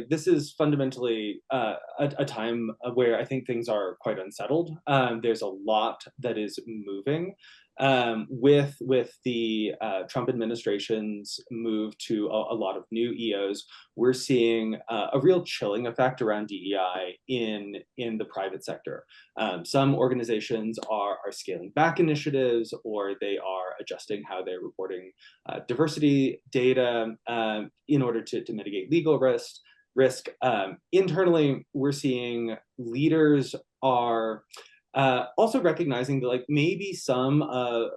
like this is fundamentally a time where I think things are quite unsettled. There's a lot that is moving with the Trump administration's move to a lot of new EOs. We're seeing a real chilling effect around DEI in the private sector. Some organizations are scaling back initiatives, or they are adjusting how they're reporting diversity data in order to mitigate legal risk. Internally, we're seeing leaders are also recognizing that like maybe some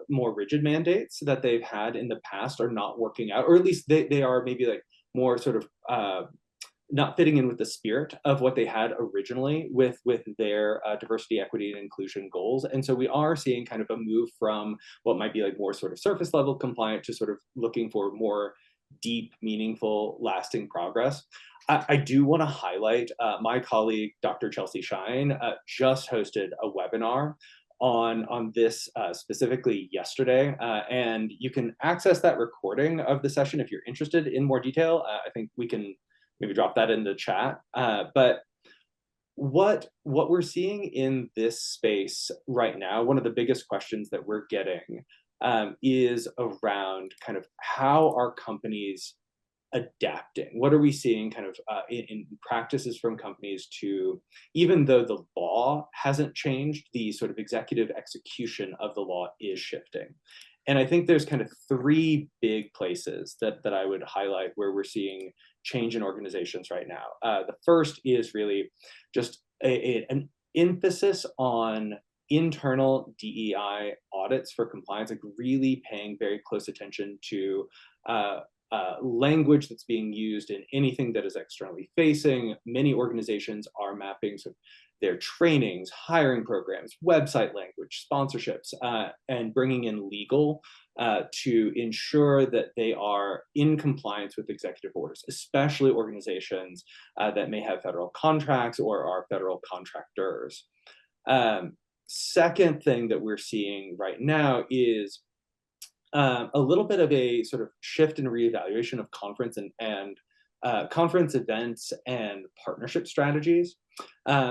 more rigid mandates that they've had in the past are not working out, or at least they are maybe like more sort of not fitting in with the spirit of what they had originally with their diversity, equity, and inclusion goals. And so we are seeing kind of a move from what might be like more sort of surface level compliant to sort of looking for more deep, meaningful, lasting progress. I do want to highlight my colleague, Dr. Chelsea Shine, just hosted a webinar on this specifically yesterday, and you can access that recording of the session if you're interested in more detail. I think we can maybe drop that in the chat. But what we're seeing in this space right now, one of the biggest questions that we're getting is around kind of how are companies adapting? What are we seeing kind of in practices from companies to, even though the law hasn't changed, the sort of executive execution of the law is shifting. And I think there's kind of three big places that I would highlight where we're seeing change in organizations right now. The first is really just an emphasis on internal DEI audits for compliance, like really paying very close attention to language that's being used in anything that is externally facing. Many organizations are mapping sort of their trainings, hiring programs, website language, sponsorships, and bringing in legal to ensure that they are in compliance with executive orders, especially organizations that may have federal contracts or are federal contractors. Second thing that we're seeing right now is a little bit of a sort of shift in reevaluation of conference and conference events and partnership strategies.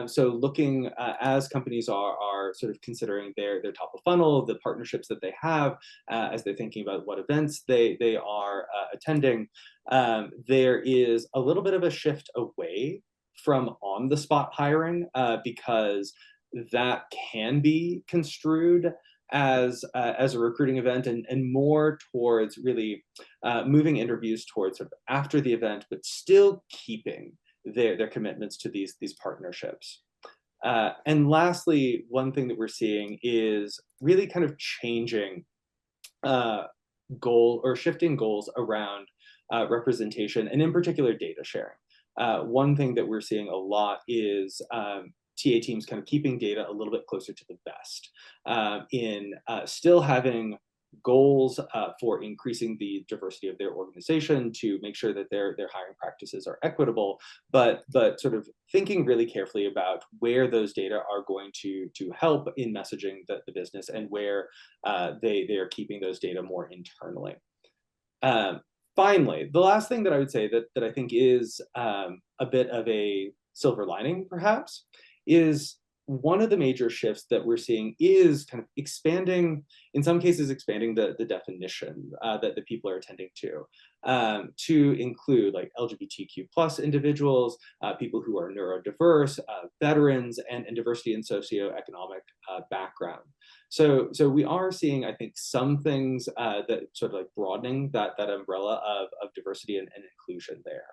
So looking as companies are sort of considering their top of funnel, the partnerships that they have as they're thinking about what events they are attending, there is a little bit of a shift away from on-the-spot hiring because that can be construed as a recruiting event, and more towards really moving interviews towards sort of after the event, but still keeping their commitments to these partnerships. And lastly, one thing that we're seeing is really kind of changing shifting goals around representation, and in particular data sharing. One thing that we're seeing a lot is TA teams kind of keeping data a little bit closer to the vest in still having goals for increasing the diversity of their organization to make sure that their hiring practices are equitable, but sort of thinking really carefully about where those data are going to help in messaging the business, and where they are keeping those data more internally. Finally, the last thing that I would say that I think is a bit of a silver lining, perhaps, is one of the major shifts that we're seeing is kind of expanding, in some cases, expanding the definition that the people are attending to include like LGBTQ plus individuals, people who are neurodiverse, veterans, and diversity in socioeconomic background. So we are seeing, I think, some things that sort of like broadening that umbrella of diversity and inclusion there.